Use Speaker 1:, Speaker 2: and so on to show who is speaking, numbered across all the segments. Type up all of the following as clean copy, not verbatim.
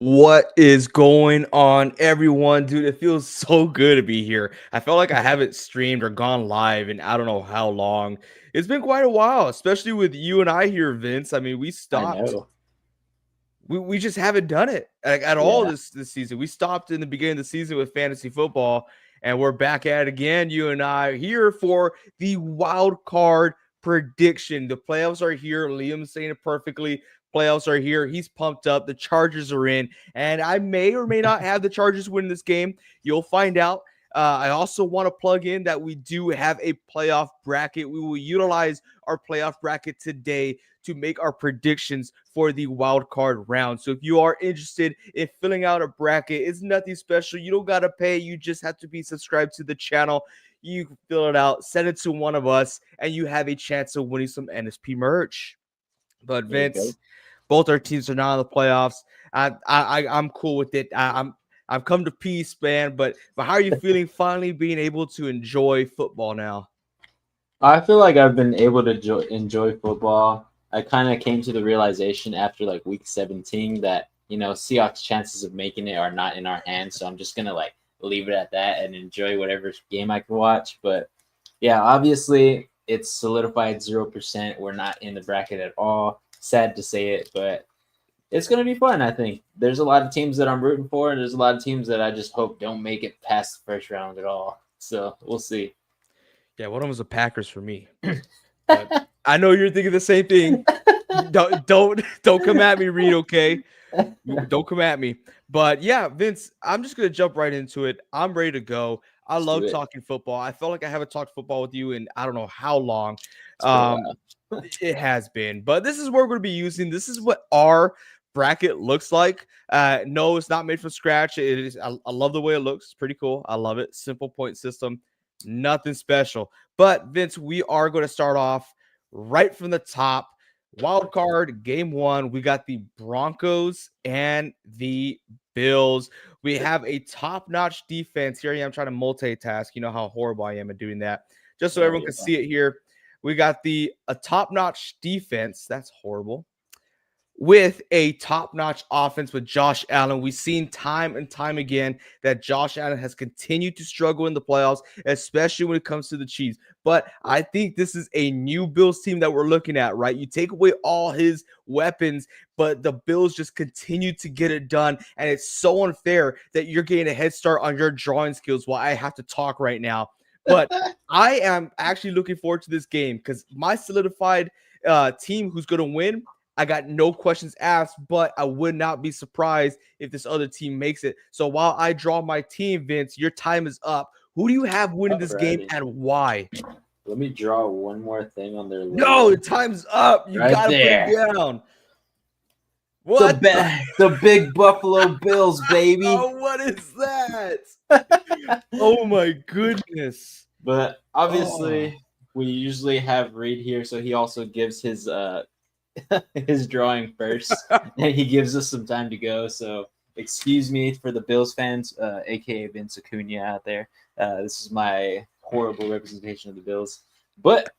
Speaker 1: What is going on, everyone? Dude, it feels so good to be here. I felt like I haven't streamed or gone live in I don't know how long. It's been quite a while, especially with you and I here, Vince. I mean, we
Speaker 2: I
Speaker 1: stopped.
Speaker 2: know.
Speaker 1: We just haven't done it like, at all
Speaker 2: Yeah.
Speaker 1: this season. We stopped in the beginning of the season with fantasy football, and we're back at it again. You and I here for the wild card prediction. The playoffs are here. Liam's saying it perfectly. Playoffs are here. He's pumped up. The Chargers are in, and I may or may not have the Chargers win this game. You'll find out. I also want to plug in that we do have a playoff bracket. We will utilize our playoff bracket today to make our predictions for the wild card round. So if you are interested in filling out a bracket, it's nothing special. You don't got to pay. You just have to be subscribed to the channel. You can fill it out, send it to one of us, and you have a chance of winning some NSP merch. But
Speaker 2: There you go.
Speaker 1: Vince, both our teams are now in the playoffs. I'm cool with it. I've come to peace, man. But how are you feeling finally being able to enjoy football now?
Speaker 2: I feel like I've been able to enjoy football. I kind of came to the realization after like week 17 that, Seahawks' chances of making it are not in our hands. So I'm just going to like leave it at that and enjoy whatever game I can watch. But yeah, obviously it's solidified 0%. We're not in the bracket at all. Sad to say it, but it's going to be fun, I think. There's a lot of teams that I'm rooting for, and there's a lot of teams that I just hope don't make it past the first round at all. So we'll see.
Speaker 1: Yeah, one of them was the Packers for me. But I know you're thinking the same thing. Don't come at me, Reed. Okay, don't come at me. But yeah, Vince, I'm just gonna jump right into it. I'm ready to go. I
Speaker 2: Let's do
Speaker 1: love
Speaker 2: it.
Speaker 1: talking football. I felt like I haven't talked football with you in I don't know how long.
Speaker 2: It's been a
Speaker 1: Um,
Speaker 2: while.
Speaker 1: it has been, but this is what we're going to be using. This is what our bracket looks like. No, it's not made from scratch. It is. I love the way it looks. It's pretty cool. I love it. Simple point system. Nothing special. But Vince, we are going to start off right from the top. Wild card game one. We got the Broncos and the Bills. We have a top-notch defense here. I'm trying to multitask. You know how horrible I am at doing that. Just so
Speaker 2: Oh,
Speaker 1: everyone
Speaker 2: you're
Speaker 1: can
Speaker 2: fine.
Speaker 1: see it here. We got a top-notch defense. That's horrible. With a top-notch offense with Josh Allen. We've seen time and time again that Josh Allen has continued to struggle in the playoffs, especially when it comes to the Chiefs. But I think this is a new Bills team that we're looking at, right? You take away all his weapons, but the Bills just continue to get it done. And it's so unfair that you're getting a head start on your drawing skills while I have to talk right now. But I am actually looking forward to this game because my solidified team who's going to win, I got no questions asked, but I would not be surprised if this other team makes it. So while I draw my team, Vince, your time is up. Who do you have winning this game
Speaker 2: Alrighty.
Speaker 1: and why?
Speaker 2: Let me draw one more thing on their
Speaker 1: No,
Speaker 2: logo.
Speaker 1: the time's up. You
Speaker 2: Right
Speaker 1: got to put it
Speaker 2: there.
Speaker 1: down.
Speaker 2: The
Speaker 1: What?
Speaker 2: the big Buffalo Bills, baby.
Speaker 1: Oh, what is that? Oh my goodness.
Speaker 2: But
Speaker 1: Oh.
Speaker 2: obviously, we usually have Reed here, so he also gives his his drawing first, and he gives us some time to go. So excuse me for the Bills fans, aka Vince Acuna out there. This is my horrible representation of the Bills, but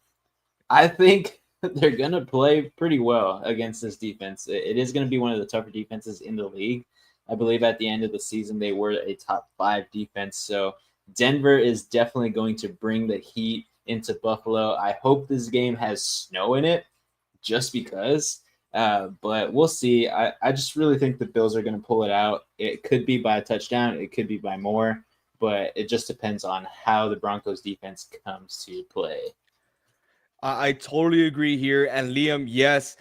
Speaker 2: I think they're gonna play pretty well against this defense. It is gonna be one of the tougher defenses in the league. I believe at the end of the season they were a top 5 defense. So Denver is definitely going to bring the heat into Buffalo. I hope this game has snow in it, just because. But we'll see. I just really think the Bills are going to pull it out. It could be by a touchdown, it could be by more, but it just depends on how the Broncos defense comes to play.
Speaker 1: I totally agree here. And Liam, yes,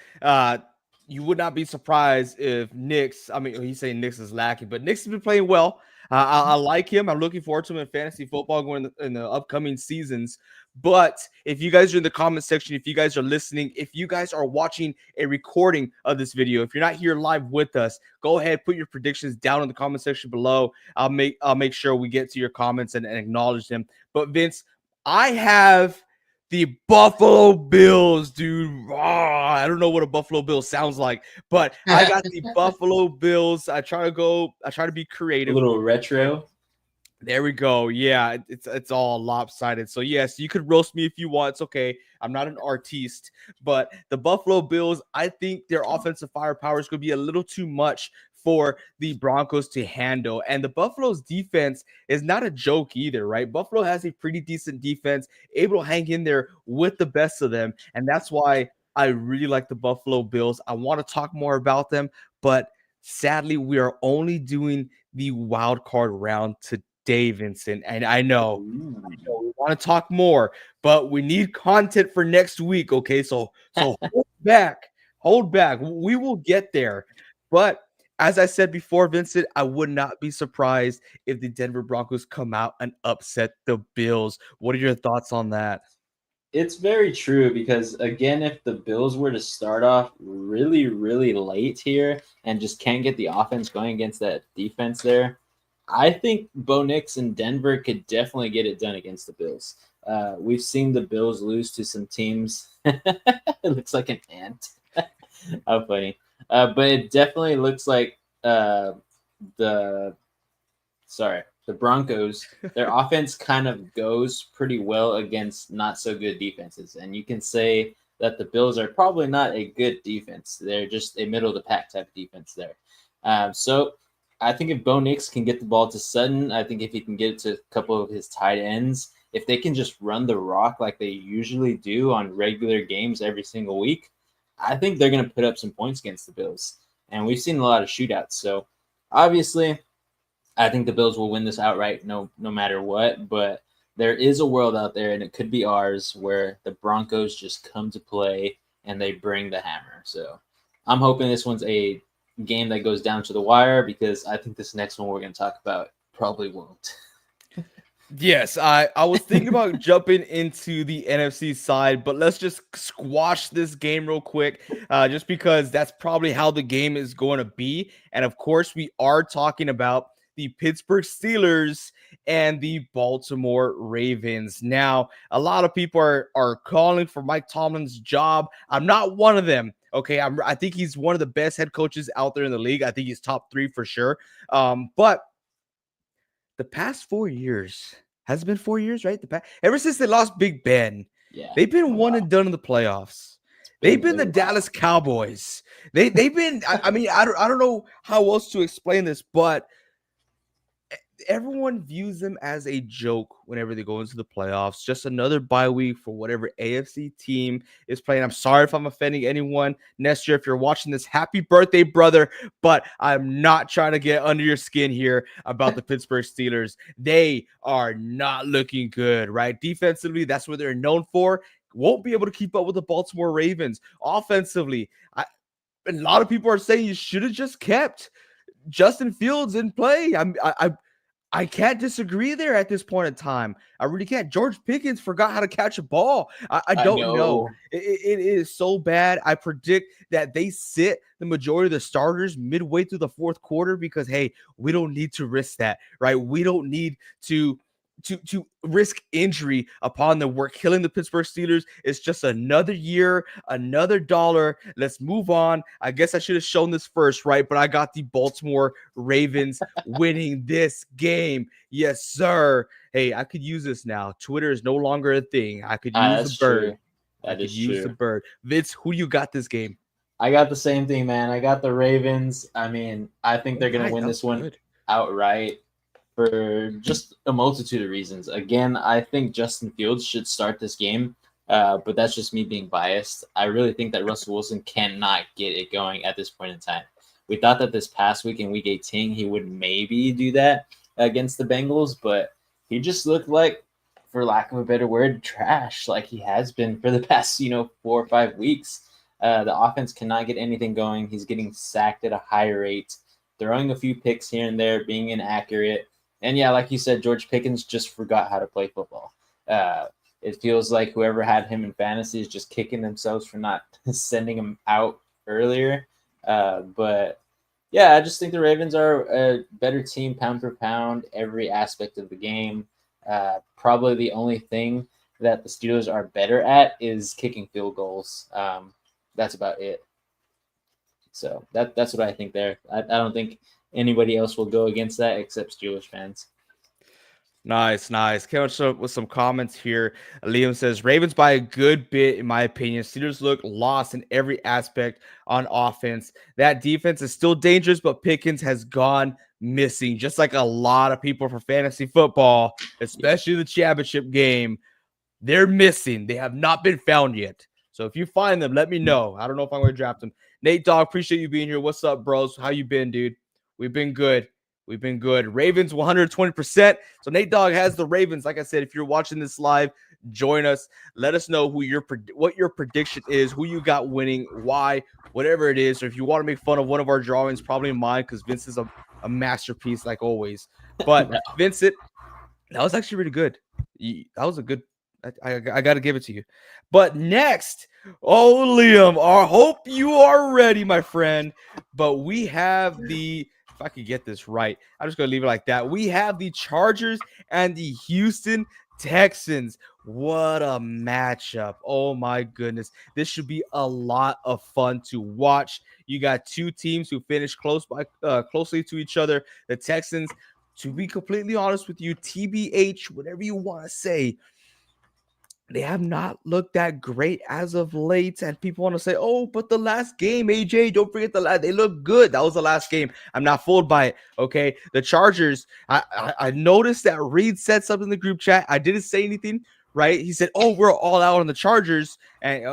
Speaker 1: you would not be surprised if Knicks, I mean, he's saying Knicks is lacking, but Knicks has been playing well. I like him. I'm looking forward to him in fantasy football going in the upcoming seasons. But if you guys are in the comment section, if you guys are listening, if you guys are watching a recording of this video, if you're not here live with us, go ahead, put your predictions down in the comment section below. I'll make sure we get to your comments and acknowledge them. But Vince, I have the Buffalo Bills, dude. I don't know what a Buffalo Bill sounds like, but I got the Buffalo Bills. I try to be
Speaker 2: A
Speaker 1: creative.
Speaker 2: little retro.
Speaker 1: There we go. Yeah, it's all lopsided. So yes, you could roast me if you want. It's okay. I'm not an artiste, but the Buffalo Bills, I think their offensive firepower is going to be a little too much for the Broncos to handle. And the Buffalo's defense is not a joke either, right? Buffalo has a pretty decent defense, able to hang in there with the best of them. And that's why I really like the Buffalo Bills. I want to talk more about them, but sadly, we are only doing the wild card round today, Vincent. And I know we want to talk more, but we need content for next week. Okay, so hold back. We will get there. But as I said before, Vincent, I would not be surprised if the Denver Broncos come out and upset the Bills. What are your thoughts on that?
Speaker 2: It's very true because again, if the Bills were to start off really, really late here and just can't get the offense going against that defense there, I think Bo Nix and Denver could definitely get it done against the Bills. We've seen the Bills lose to some teams. It looks like an ant. How funny. But it definitely looks like the the Broncos, their offense kind of goes pretty well against not so good defenses. And you can say that the Bills are probably not a good defense. They're just a middle of the pack type of defense there. So I think if Bo Nix can get the ball to Sutton, I think if he can get it to a couple of his tight ends, if they can just run the rock like they usually do on regular games every single week, I think they're going to put up some points against the Bills. And we've seen a lot of shootouts. So obviously, I think the Bills will win this outright no matter what. But there is a world out there, and it could be ours, where the Broncos just come to play and they bring the hammer. So I'm hoping this one's a game that goes down to the wire because I think this next one we're going to talk about probably won't.
Speaker 1: Yes, I was thinking about jumping into the NFC side, but let's just squash this game real quick, just because that's probably how the game is going to be. And of course, we are talking about the Pittsburgh Steelers and the Baltimore Ravens. Now, a lot of people are calling for Mike Tomlin's job. I'm not one of them. Okay, I think he's one of the best head coaches out there in the league. I think he's top 3 for sure. But the past 4 years has it been 4 years, right? Ever since they lost Big Ben, they've been one and done in the playoffs. They've been the Dallas Cowboys. They've been. I mean, I don't know how else to explain this, but everyone views them as a joke whenever they go into the playoffs. Just another bye week for whatever AFC team is playing. I'm sorry if I'm offending anyone. Nestor, if you're watching this, happy birthday, brother. But I'm not trying to get under your skin here about the Pittsburgh Steelers. They are not looking good, right? Defensively, that's what they're known for. Won't be able to keep up with the Baltimore Ravens. Offensively, a lot of people are saying you should have just kept Justin Fields in play. I can't disagree there at this point in time. I really can't. George Pickens forgot how to catch a ball. I don't know. It is so bad. I predict that they sit the majority of the starters midway through the fourth quarter because, hey, we don't need to risk that, right? We don't need to risk injury upon them. We're killing the Pittsburgh Steelers. It's just another year, another dollar. Let's move on. I guess I should have shown this first, right? But I got the Baltimore Ravens winning this game. Yes, sir. Hey, I could use this now. Twitter is no longer a thing. I could use the bird. I could use the bird. Vince, who do you got this game?
Speaker 2: I got the same thing, man. I got the Ravens. I mean, I think they're going to win this one outright for just a multitude of reasons. Again, I think Justin Fields should start this game, but that's just me being biased. I really think that Russell Wilson cannot get it going at this point in time. We thought that this past week in Week 18, he would maybe do that against the Bengals, but he just looked like, for lack of a better word, trash, like he has been for the past, 4 or 5 weeks. The offense cannot get anything going. He's getting sacked at a high rate, throwing a few picks here and there, being inaccurate. And yeah, like you said, George Pickens just forgot how to play football. It feels like whoever had him in fantasy is just kicking themselves for not sending him out earlier. But yeah, I just think the Ravens are a better team, pound for pound, every aspect of the game. Probably the only thing that the Steelers are better at is kicking field goals. That's about it. So that's what I think there. I don't think anybody else will go against that except Steelers fans.
Speaker 1: Nice, nice. Came up with some comments here. Liam says Ravens by a good bit, in my opinion. Steelers look lost in every aspect on offense. That defense is still dangerous, but Pickens has gone missing, just like a lot of people for fantasy football, especially the championship game. They're missing. They have not been found yet. So if you find them, let me know. I don't know if I'm going to draft them. Nate Dogg, appreciate you being here. What's up, bros? How you been, dude? We've been good. We've been good. Ravens 120%. So Nate Dogg has the Ravens. Like I said, if you're watching this live, join us. Let us know what your prediction is, who you got winning, why, whatever it is. Or if you want to make fun of one of our drawings, probably mine, because Vince is a masterpiece like always. But Vincent, that was actually really good. That was a good. I got to give it to you. But next, Liam, I hope you are ready, my friend. But we have the. If I could get this right, I'm just gonna leave it like that. We have the Chargers and the Houston Texans. What a matchup! Oh my goodness, this should be a lot of fun to watch. You got two teams who finished closely to each other. The Texans, to be completely honest with you, TBH, whatever you want to say, they have not looked that great as of late. And people want to say, oh, but the last game, AJ, don't forget the last, they look good. That was the last game. I'm not fooled by it. Okay. The Chargers, I noticed that Reed said something in the group chat. I didn't say anything, right? He said, oh, we're all out on the Chargers. And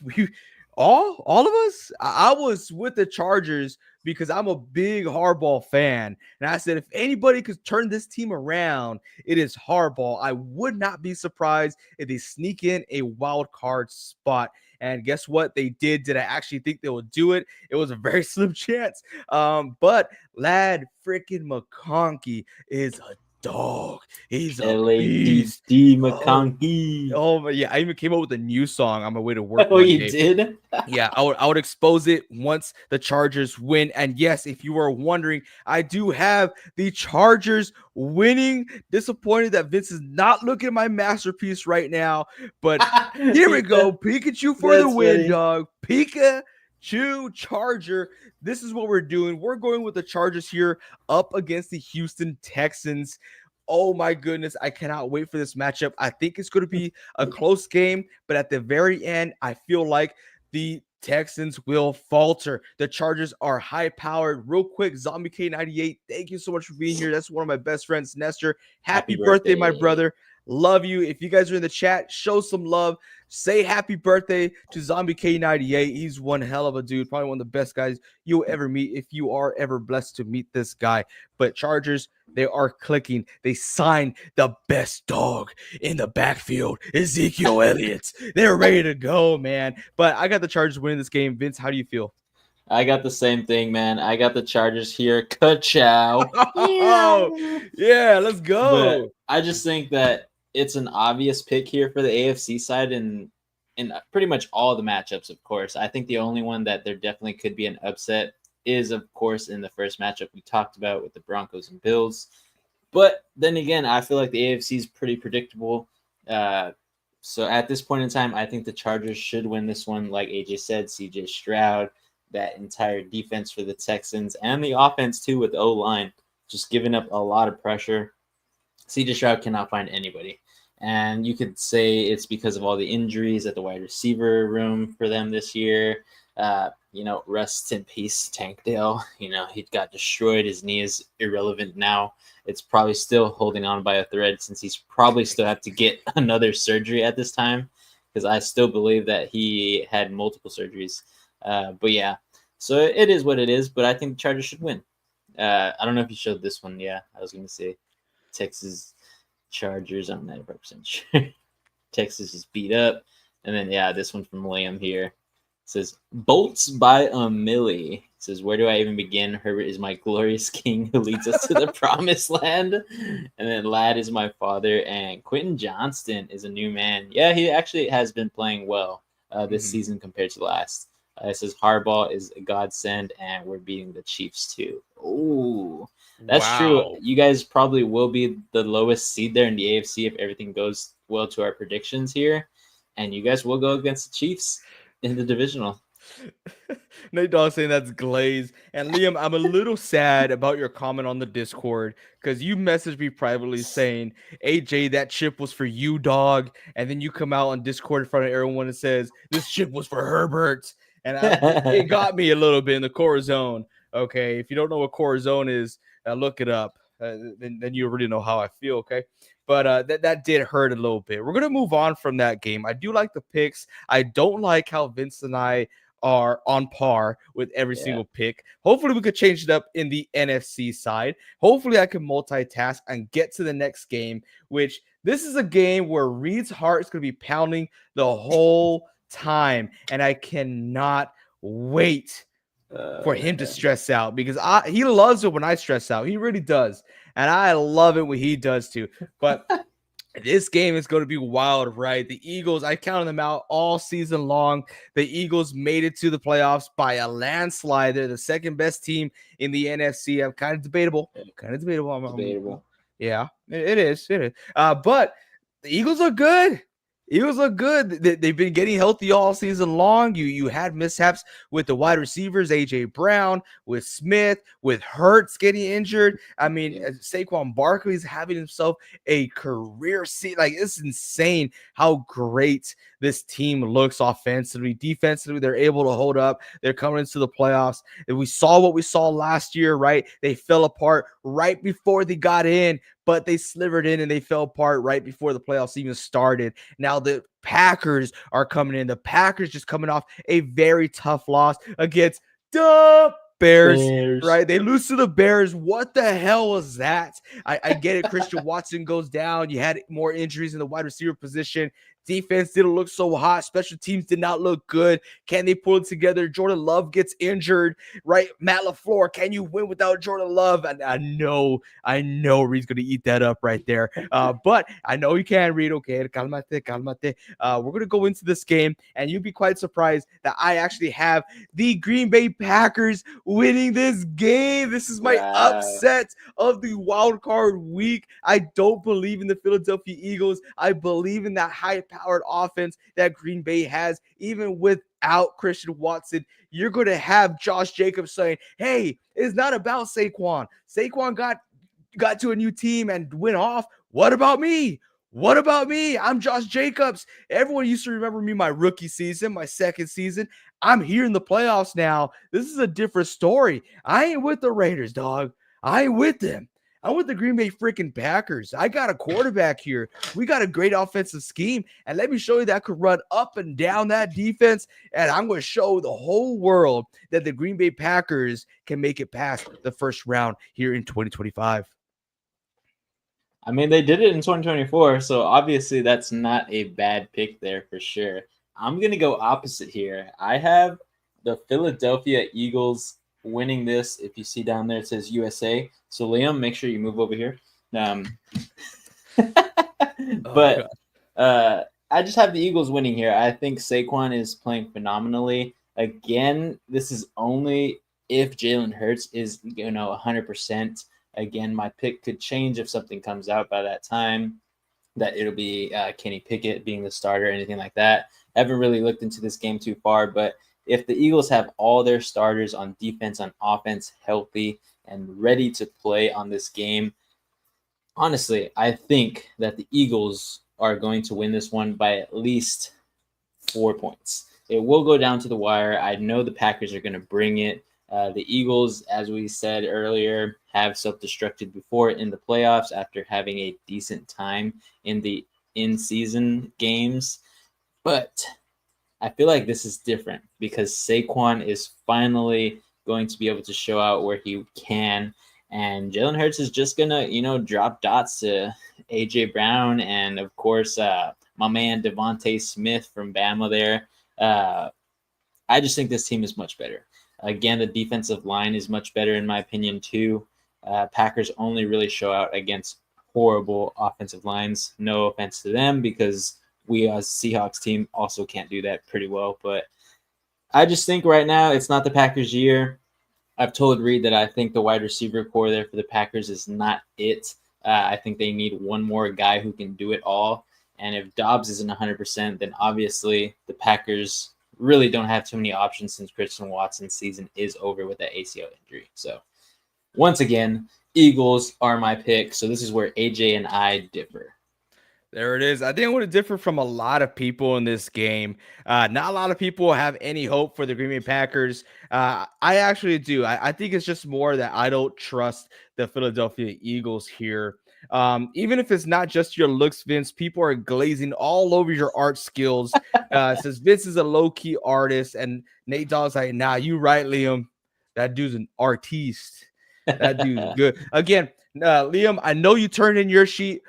Speaker 1: we, all of us, I was with the Chargers because I'm a big Harbaugh fan. And I said, if anybody could turn this team around, it is Harbaugh. I would not be surprised if they sneak in a wild card spot. And guess what? They did. Did I actually think they would do it? It was a very slim chance. But lad freaking McConkey is a dog. He's a beast.
Speaker 2: LADD McConkey.
Speaker 1: Oh yeah, I even came up with a new song on my way to work.
Speaker 2: Oh, you did?
Speaker 1: Yeah, I would expose it once the Chargers win. And yes, if you were wondering, I do have the Chargers winning. Disappointed that Vince is not looking at my masterpiece right now. But here we go. Pikachu for the win,
Speaker 2: funny.
Speaker 1: dog. Pikachu Charger. This is what we're doing. We're going with the Chargers here up against the Houston Texans. Oh my goodness, I cannot wait for this matchup. I think it's going to be a close game, but at the very end, I feel like the Texans will falter. The Chargers are high powered. Real quick, Zombie K98, thank you so much for being here. That's one of my best friends, Nestor. Happy birthday, my brother. Love you. If you guys are in the chat, show some love. Say happy birthday to Zombie K98. He's one hell of a dude. Probably one of the best guys you'll ever meet if you are ever blessed to meet this guy. But Chargers, they are clicking. They signed the best dog in the backfield, Ezekiel Elliott. They're ready to go, man. But I got the Chargers winning this game. Vince, how do you feel?
Speaker 2: I got the same thing, man. I got the Chargers here. Ka-chow.
Speaker 1: Oh, yeah, let's go.
Speaker 2: But I just think that it's an obvious pick here for the AFC side and in pretty much all the matchups, of course. I think the only one that there definitely could be an upset is, of course, in the first matchup we talked about with the Broncos and Bills. But then again, I feel like the AFC is pretty predictable. So at this point in time, I think the Chargers should win this one. Like AJ said, CJ Stroud, that entire defense for the Texans, and the offense too with the O-line, just giving up a lot of pressure. CJ Stroud cannot find anybody. And you could say it's because of all the injuries at the wide receiver room for them this year. Rest in peace, Tank Dale. He got destroyed. His knee is irrelevant now. It's probably still holding on by a thread since he's probably still have to get another surgery at this time, because I still believe that he had multiple surgeries. But yeah, so it is what it is. But I think the Chargers should win. I don't know if you showed this one. Yeah, I was going to say Texas Chargers. I'm not 100% sure. Texas is beat up. And then, yeah, this one from Liam here. It says, Bolts by a milli. It says, where do I even begin? Herbert is my glorious king who leads us to the promised land. And then Ladd is my father. And Quentin Johnston is a new man. Yeah, he actually has been playing well this season compared to last. It says, Harbaugh is a godsend, and we're beating the Chiefs too. Oh, that's true. You guys probably will be the lowest seed there in the AFC if everything goes well to our predictions here. And you guys will go against the Chiefs in the divisional.
Speaker 1: Nate Dogg saying that's glaze. And Liam, I'm a little sad about your comment on the Discord because you messaged me privately saying, AJ, that chip was for you, dog. And then you come out on Discord in front of everyone and says, this chip was for Herbert. And it got me a little bit in the core zone. Okay. If you don't know what core zone is, look it up. Then you already know how I feel. Okay. But that did hurt a little bit. We're going to move on from that game. I do like the picks. I don't like how Vince and I are on par with every single pick. Hopefully we could change it up in the NFC side. Hopefully I can multitask and get to the next game, which this is a game where Reed's heart is going to be pounding the whole time. And I cannot wait for him to stress out because he loves it when I stress out. He really does. And I love it when he does too. But this game is going to be wild, right? The Eagles, I counted them out all season long. The Eagles made it to the playoffs by a landslide. They're the second best team in the NFC. I'm kind of debatable. Yeah, it is. But the Eagles are good. Eagles look good. They've been getting healthy all season long. You had mishaps with the wide receivers, AJ Brown, with Smith, with Hurts getting injured. I mean, Saquon Barkley's having himself a career season. Like, it's insane how great this team looks offensively. Defensively, they're able to hold up. They're coming into the playoffs. And we saw what we saw last year, right? They fell apart right before they got in, but they slivered in and they fell apart right before the playoffs even started. Now the Packers are coming in. The Packers just coming off a very tough loss against the Bears, right? They lose to the Bears. What the hell was that? I get it. Christian Watson goes down. You had more injuries in the wide receiver position. Defense didn't look so hot. Special teams did not look good. Can they pull it together? Jordan Love gets injured, right? Matt LaFleur, can you win without Jordan Love? And I know Reed's going to eat that up right there. But I know you can, Reed. Okay, calmate. We're going to go into this game, and you'd be quite surprised that I actually have the Green Bay Packers winning this game. This is my upset of the wild card week. I don't believe in the Philadelphia Eagles. I believe in that high-powered offense that Green Bay has, even without Christian Watson. You're going to have Josh Jacobs saying, hey, it's not about Saquon. Saquon got to a new team and went off. What about me? What about me? I'm Josh Jacobs. Everyone used to remember me my rookie season, my second season. I'm here in the playoffs now. This is a different story. I ain't with the Raiders, dog. I ain't with them. I'm with the Green Bay freaking Packers. I got a quarterback here. We got a great offensive scheme. And let me show you that I could run up and down that defense. And I'm going to show the whole world that the Green Bay Packers can make it past the first round here in 2025.
Speaker 2: I mean, they did it in 2024, so obviously that's not a bad pick there for sure. I'm going to go opposite here. I have the Philadelphia Eagles winning this. If you see down there, it says USA. So, Liam, make sure you move over here. But I just have the Eagles winning here. I think Saquon is playing phenomenally. Again, this is only if Jalen Hurts is, 100%. Again, my pick could change if something comes out by that time, that it'll be Kenny Pickett being the starter or anything like that. I haven't really looked into this game too far, but if the Eagles have all their starters on defense, on offense, healthy and ready to play on this game, honestly, I think that the Eagles are going to win this one by at least 4 points. It will go down to the wire. I know the Packers are going to bring it. The Eagles, as we said earlier, have self-destructed before in the playoffs after having a decent time in the in-season games. But I feel like this is different because Saquon is finally going to be able to show out where he can. And Jalen Hurts is just going to, drop dots to A.J. Brown and, of course, my man Devontae Smith from Bama there. I just think this team is much better. Again, the defensive line is much better, in my opinion, too. Packers only really show out against horrible offensive lines. No offense to them, because we as Seahawks team also can't do that pretty well. But I just think right now it's not the Packers' year. I've told Reed that I think the wide receiver core there for the Packers is not it. I think they need one more guy who can do it all. And if Dobbs isn't 100%, then obviously the Packers really don't have too many options since Christian Watson's season is over with that ACL injury. So once again, Eagles are my pick. So this is where AJ and I differ.
Speaker 1: There it is. I think it would have differed from a lot of people in this game. Not a lot of people have any hope for the Green Bay Packers. I actually do. I think it's just more that I don't trust the Philadelphia Eagles here. Even if it's not just your looks, Vince, people are glazing all over your art skills. Says Vince is a low key artist, and Nate Dogg's like, nah, you right, Liam. That dude's an artiste. That dude's good. Again, Liam, I know you turned in your sheet.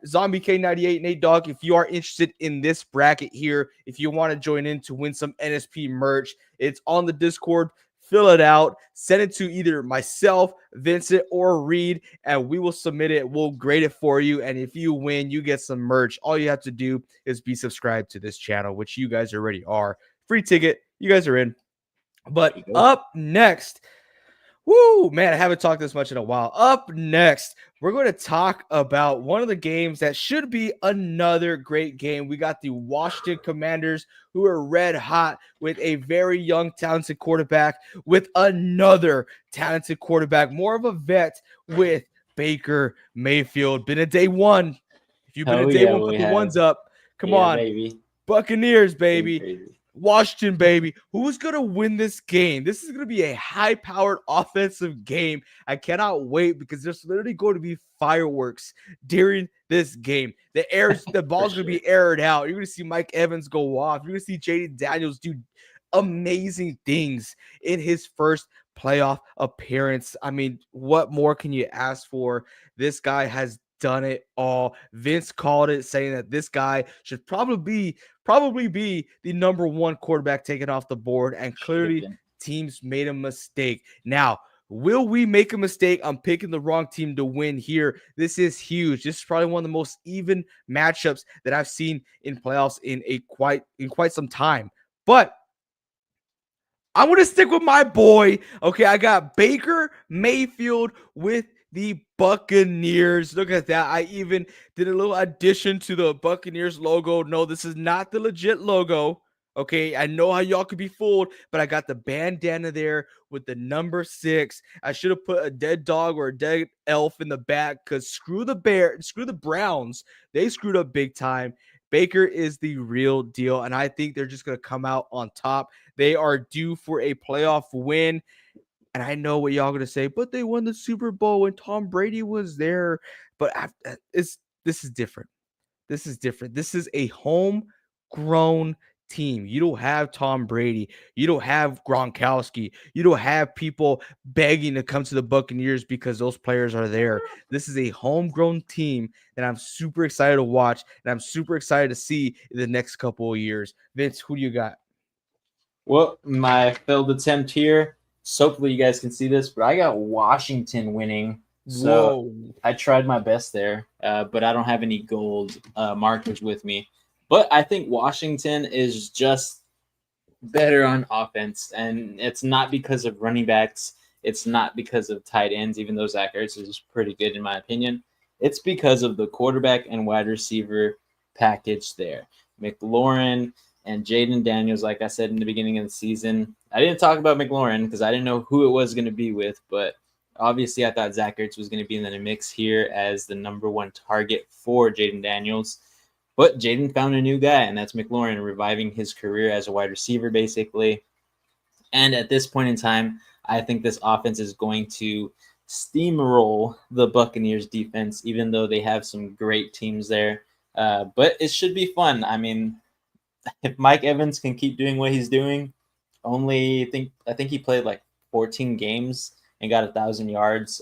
Speaker 1: Zombie K98, Nate Dogg, if you are interested in this bracket here, if you want to join in to win some NSP merch, it's on the Discord. Fill it out, send it to either myself, Vincent, or Reed, and we will submit it. We'll grade it for you. And if you win, you get some merch. All you have to do is be subscribed to this channel, which you guys already are. Free ticket, you guys are in. But up next, woo, man, I haven't talked this much in a while. Up next, we're going to talk about one of the games that should be another great game. We got the Washington Commanders, who are red hot with a very young, talented quarterback, with another talented quarterback, more of a vet with Baker Mayfield. Been a day one. If you've been a day one, put the ones up. Come on.
Speaker 2: Baby.
Speaker 1: Buccaneers, baby. Washington, baby. Who's going to win this game? This is going to be a high-powered offensive game. I cannot wait because there's literally going to be fireworks during this game. The ball's going to be aired out. You're going to see Mike Evans go off. You're going to see Jaden Daniels do amazing things in his first playoff appearance. I mean, what more can you ask for? This guy has done it all. Vince called it, saying that this guy should probably be the number one quarterback taken off the board, and clearly teams made a mistake. Now, will we make a mistake on picking the wrong team to win here? This is huge. This is probably one of the most even matchups that I've seen in playoffs in quite some time. But I'm going to stick with my boy. Okay, I got Baker Mayfield with the Buccaneers. Look at that. I even did a little addition to the Buccaneers logo. No, this is not the legit logo. Okay, I know how y'all could be fooled, but I got the bandana there with the number 6. I should have put a dead dog or a dead elf in the back because screw the Browns. They screwed up big time. Baker is the real deal, and I think they're just going to come out on top. They are due for a playoff win. And I know what y'all gonna say, but they won the Super Bowl when Tom Brady was there. But this is different. This is different. This is a homegrown team. You don't have Tom Brady. You don't have Gronkowski. You don't have people begging to come to the Buccaneers because those players are there. This is a homegrown team that I'm super excited to watch, and I'm super excited to see in the next couple of years. Vince, who do you got?
Speaker 2: Well, my failed attempt here. So hopefully you guys can see this, but I got Washington winning. So I tried my best there, but I don't have any gold markers with me. But I think Washington is just better on offense, and it's not because of running backs. It's not because of tight ends, even though Zach Ertz is pretty good in my opinion. It's because of the quarterback and wide receiver package there. McLaurin and Jaden Daniels, like I said in the beginning of the season. I didn't talk about McLaurin because I didn't know who it was going to be with, but obviously I thought Zach Ertz was going to be in the mix here as the number one target for Jaden Daniels. But Jaden found a new guy, and that's McLaurin, reviving his career as a wide receiver, basically. And at this point in time, I think this offense is going to steamroll the Buccaneers defense, even though they have some great teams there. But it should be fun. I mean, if Mike Evans can keep doing what he's doing, I think he played like 14 games and got 1,000 yards,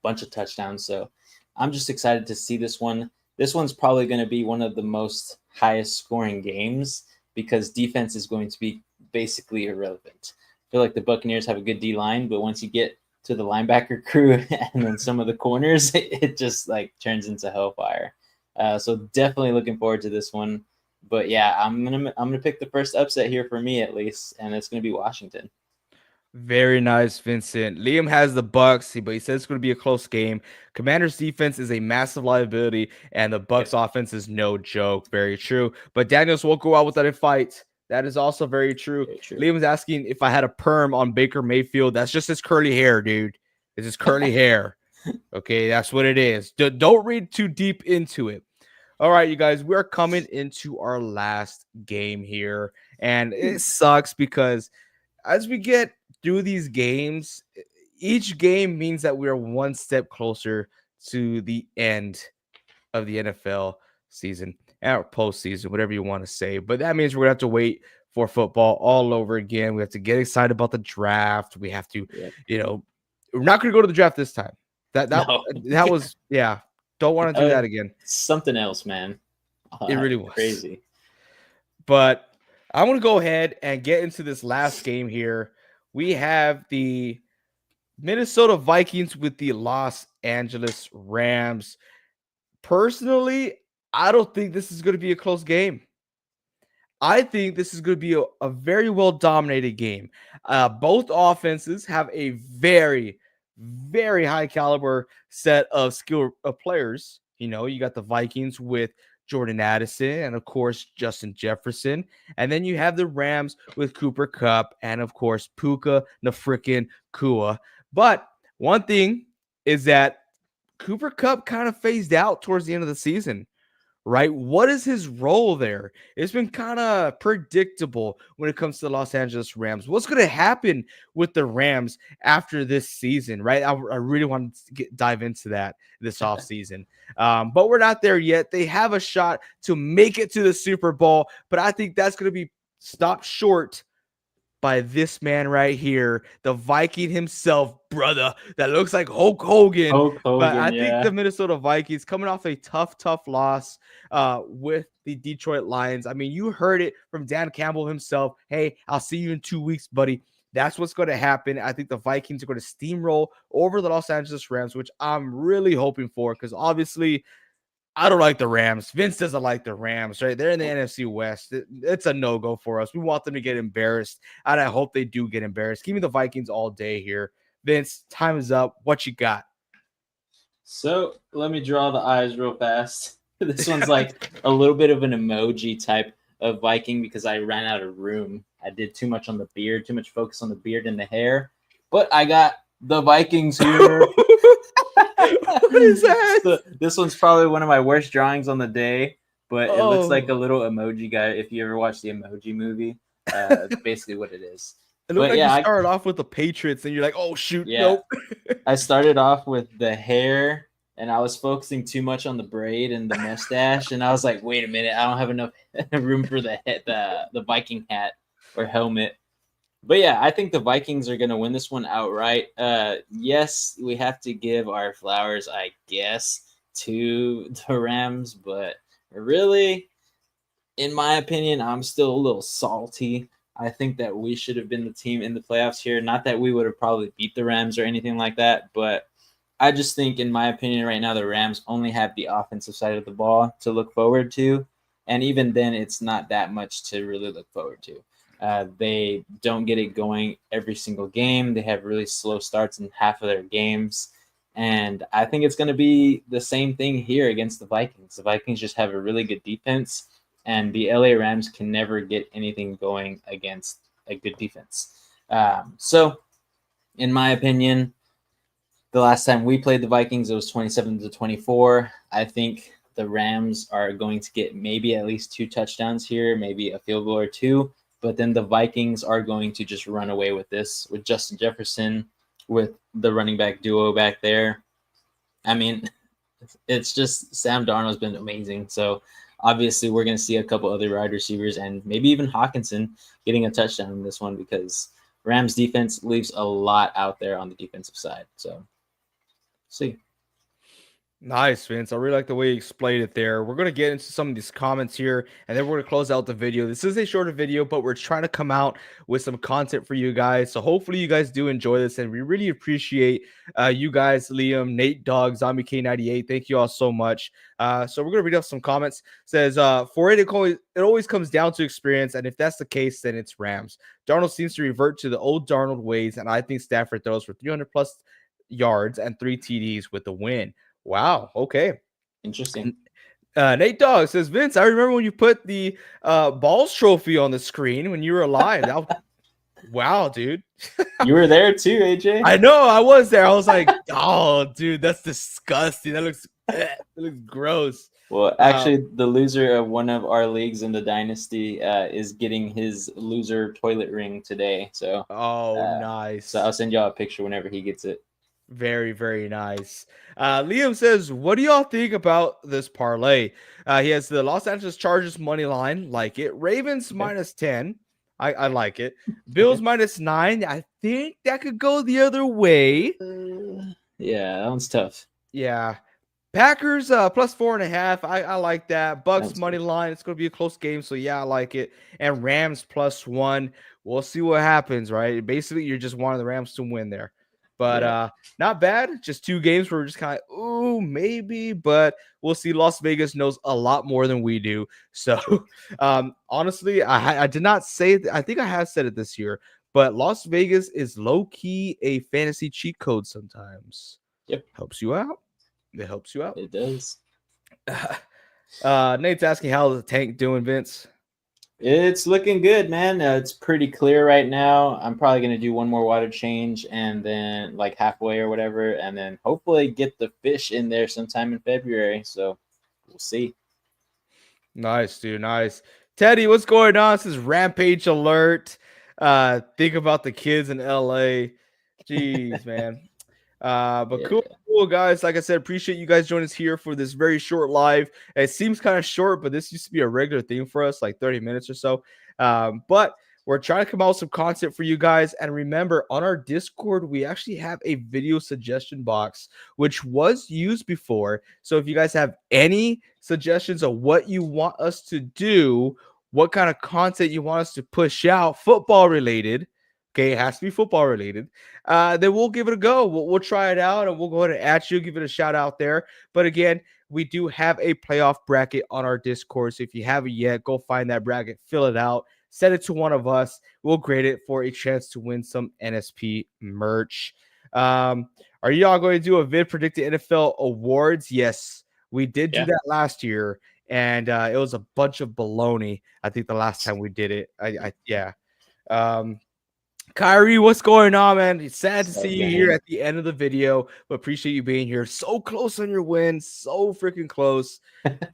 Speaker 2: bunch of touchdowns. So I'm just excited to see this one. This one's probably going to be one of the most highest scoring games because defense is going to be basically irrelevant. I feel like the Buccaneers have a good D line, but once you get to the linebacker crew and then some of the corners, it just like turns into hellfire. So definitely looking forward to this one. But yeah, I'm gonna pick the first upset here for me at least, and it's gonna be Washington.
Speaker 1: Very nice, Vincent. Liam has the Bucks, but he says it's going to be a close game. Commanders' defense is a massive liability, and the Bucks' offense is no joke. Very true. But Daniels won't go out without a fight. That is also very true.
Speaker 2: Very true.
Speaker 1: Liam was asking if I had a perm on Baker Mayfield. That's just his curly hair, dude. It's his curly hair. Okay, that's what it is. Don't read too deep into it. All right, you guys, we're coming into our last game here. And it sucks because as we get through these games, each game means that we are one step closer to the end of the NFL season or postseason, whatever you want to say. But that means we're gonna have to wait for football all over again. We have to get excited about the draft. We have to, we're not gonna go to the draft this time. That was Don't want to do that again.
Speaker 2: Something else, man.
Speaker 1: It really was
Speaker 2: crazy.
Speaker 1: But I want to go ahead and get into this last game here. We have the Minnesota Vikings with the Los Angeles Rams. Personally, I don't think this is going to be a close game. I think this is going to be a very well dominated game. Both offenses have a very, very high caliber set of skill players. You got the Vikings with Jordan Addison and, of course, Justin Jefferson. And then you have the Rams with Cooper Kupp and, of course, Puka Nacua. But one thing is that Cooper Kupp kind of phased out towards the end of the season, right? What is his role there? It's been kind of predictable when it comes to the Los Angeles Rams. What's going to happen with the Rams after this season, right? I really want to dive into that this offseason. But we're not there yet. They have a shot to make it to the Super Bowl, but I think that's going to be stopped short by this man right here, the Viking himself, brother, that looks like Hulk Hogan. But I think the Minnesota Vikings coming off a tough loss with the Detroit Lions. I mean, you heard it from Dan Campbell himself. Hey, I'll see you in 2 weeks, buddy. That's what's going to happen. I think the Vikings are going to steamroll over the Los Angeles Rams, which I'm really hoping for because obviously I don't like the Rams. Vince doesn't like the Rams, right? They're in the NFC West. It's a no-go for us. We want them to get embarrassed, and I hope they do get embarrassed. Give me the Vikings all day here. Vince, time is up. What you got?
Speaker 2: So let me draw the eyes real fast. This one's like a little bit of an emoji type of Viking because I ran out of room. I did too much on the beard, too much focus on the beard and the hair. But I got the Vikings here.
Speaker 1: What is that?
Speaker 2: So this one's probably one of my worst drawings on the day, but it looks like a little emoji guy. If you ever watched the Emoji Movie, it's basically what it is.
Speaker 1: It looked like you started off with the Patriots, and you're like, oh, shoot, nope.
Speaker 2: I started off with the hair, and I was focusing too much on the braid and the mustache, and I was like, wait a minute, I don't have enough room for the Viking hat or helmet. But yeah, I think the Vikings are going to win this one outright. Yes, we have to give our flowers, I guess, to the Rams. But really, in my opinion, I'm still a little salty. I think that we should have been the team in the playoffs here. Not that we would have probably beat the Rams or anything like that. But I just think, in my opinion, right now, the Rams only have the offensive side of the ball to look forward to. And even then, it's not that much to really look forward to. They don't get it going every single game. They have really slow starts in half of their games. And I think it's going to be the same thing here against the Vikings. The Vikings just have a really good defense, and the LA Rams can never get anything going against a good defense. So, in my opinion, the last time we played the Vikings, it was 27-24. I think the Rams are going to get maybe at least 2 touchdowns here, maybe a field goal or 2. But then the Vikings are going to just run away with this with Justin Jefferson, with the running back duo back there. I mean, it's just Sam Darnold's been amazing. So obviously we're going to see a couple other wide receivers and maybe even Hawkinson getting a touchdown in this one because Rams defense leaves a lot out there on the defensive side. So see.
Speaker 1: Nice, Vince. I really like the way you explained it there. We're going to get into some of these comments here, and then we're going to close out the video. This is a shorter video, but we're trying to come out with some content for you guys. So hopefully you guys do enjoy this, and we really appreciate you guys, Liam, Nate, Dog, Zombie K98. Thank you all so much. So we're going to read off some comments. It says, for it always comes down to experience, and if that's the case, then it's Rams. Darnold seems to revert to the old Darnold ways, and I think Stafford throws for 300-plus yards and 3 TDs with the win. Wow. Okay.
Speaker 2: Interesting.
Speaker 1: Nate Dogg says, Vince, I remember when you put the balls trophy on the screen when you were alive. Wow, dude.
Speaker 2: You were there too, AJ.
Speaker 1: I know, I was there. I was like, oh, dude, that's disgusting. That looks gross.
Speaker 2: Well,
Speaker 1: Um,
Speaker 2: actually, the loser of one of our leagues in the dynasty is getting his loser toilet ring today.
Speaker 1: oh,
Speaker 2: So I'll
Speaker 1: nice.
Speaker 2: send y'all a picture whenever he gets it.
Speaker 1: Very, very nice. Liam says, what do y'all think about this parlay? He has the Los Angeles Chargers money line, like it. Ravens
Speaker 2: Okay.
Speaker 1: -10. I like it.
Speaker 2: Okay.
Speaker 1: Bills -9. I think that could go the other way.
Speaker 2: Yeah, that one's tough.
Speaker 1: Yeah. Packers +4.5. I like that.
Speaker 2: That
Speaker 1: Bucks
Speaker 2: one's
Speaker 1: money
Speaker 2: tough.
Speaker 1: line. It's gonna be a close game, so yeah, I like it. And Rams +1. We'll see what happens, right? Basically, you're just wanting the Rams to win there. But
Speaker 2: Yeah.
Speaker 1: not bad. Just two games where we're just kind of ooh, maybe, but we'll see. Las Vegas knows a lot more than we do. So honestly, I did not say it. I think I have said it this year, but Las Vegas is low-key a fantasy cheat code sometimes.
Speaker 2: Yep.
Speaker 1: Helps you out. It helps you out.
Speaker 2: It does.
Speaker 1: Nate's asking how's the tank doing, Vince?
Speaker 2: It's looking good, man. It's pretty clear right now. I'm probably gonna do one more water change and then like halfway or whatever, and then hopefully get the fish in there sometime in February. So we'll see.
Speaker 1: Nice, dude. Nice. Teddy, what's going on? This is Rampage Alert. Think about the kids in LA. Jeez, man. But
Speaker 2: Yeah.
Speaker 1: cool, guys. Like I said, appreciate you guys joining us here for this very short live. It seems kind of short, but this used to be a regular thing for us, like 30 minutes or so. But we're trying to come out with some content for you guys. And remember, on our Discord, we actually have a video suggestion box, which was used before. So if you guys have any suggestions of what you want us to do, what kind of content you want us to push out, football related. Okay, it has to be football related. Then we'll give it a go. We'll try it out and we'll go ahead and at you, give it a shout out there. But again, we do have a playoff bracket on our Discord. So if you haven't yet, go find that bracket, fill it out, send it to one of us. We'll grade it for a chance to win some NSP merch. Are y'all going to do a vid predicted NFL awards? Yes, we did do that last year, and it was a bunch of baloney. I think the last time we did it, yeah. Kyrie, what's going on, man? It's sad to see you here at the end of the video, but appreciate you being here. So close on your win, so freaking close.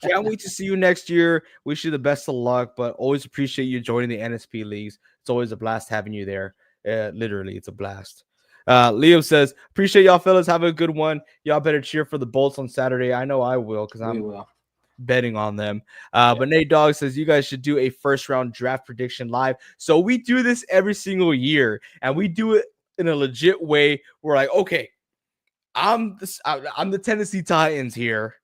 Speaker 1: Can't wait to see you next year. Wish you the best of luck, but always appreciate you joining the NSP leagues. It's always a blast having you there. Literally, it's a blast. Liam says, appreciate y'all, fellas. Have a good one. Y'all better cheer for the Bolts on Saturday. I know I will because I'm betting on them. But Nate Dogg says you guys should do a first round draft prediction live. So we do this every single year, and we do it in a legit way. We're like, okay, I'm the Tennessee Titans here.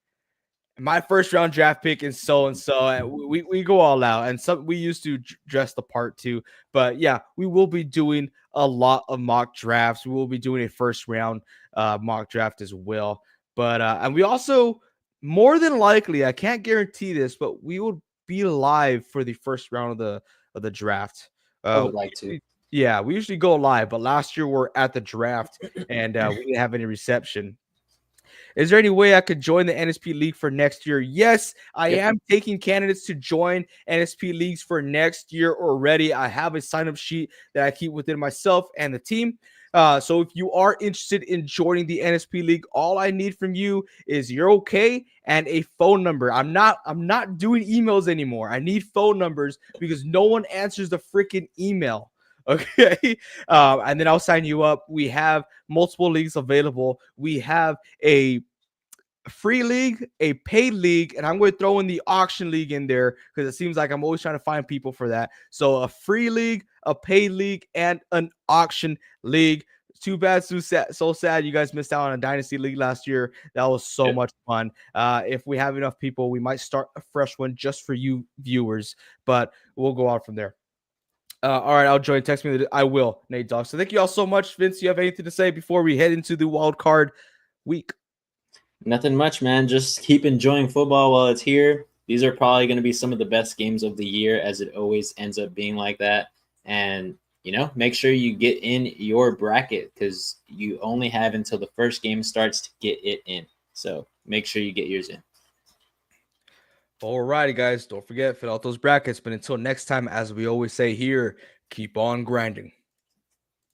Speaker 1: My first round draft pick is so and so, and we go all out. And some we used to dress the part too, but yeah, we will be doing a lot of mock drafts. We will be doing a first round mock draft as well. But and we also more than likely, I can't guarantee this, but we will be live for the first round of the draft.
Speaker 2: I would like to.
Speaker 1: Yeah, we usually go live, but last year we're at the draft and we didn't have any reception. Is there any way I could join the NSP League for next year? Yes, I am taking candidates to join NSP Leagues for next year already. I have a sign-up sheet that I keep within myself and the team. So if you are interested in joining the NSP League, all I need from you is your okay and a phone number. I'm not doing emails anymore. I need phone numbers because no one answers the freaking email. Okay. And then I'll sign you up. We have multiple leagues available. We have a free league, a paid league, and I'm going to throw in the auction league in there because it seems like I'm always trying to find people for that. So a free league, a paid league, and an auction league. Too bad, so sad you guys missed out on a dynasty league last year. That was so much fun. If we have enough people, we might start a fresh one just for you viewers, but we'll go out from there. All right, I'll join. Text me. I will, Nate Dogg. So thank you all so much. Vince, you have anything to say before we head into the wild card week?
Speaker 2: Nothing much, man. Just keep enjoying football while it's here. These are probably going to be some of the best games of the year, as it always ends up being like that. And, make sure you get in your bracket because you only have until the first game starts to get it in. So make sure you get yours in.
Speaker 1: Alrighty, guys. Don't forget, fill out those brackets. But until next time, as we always say here, keep on grinding.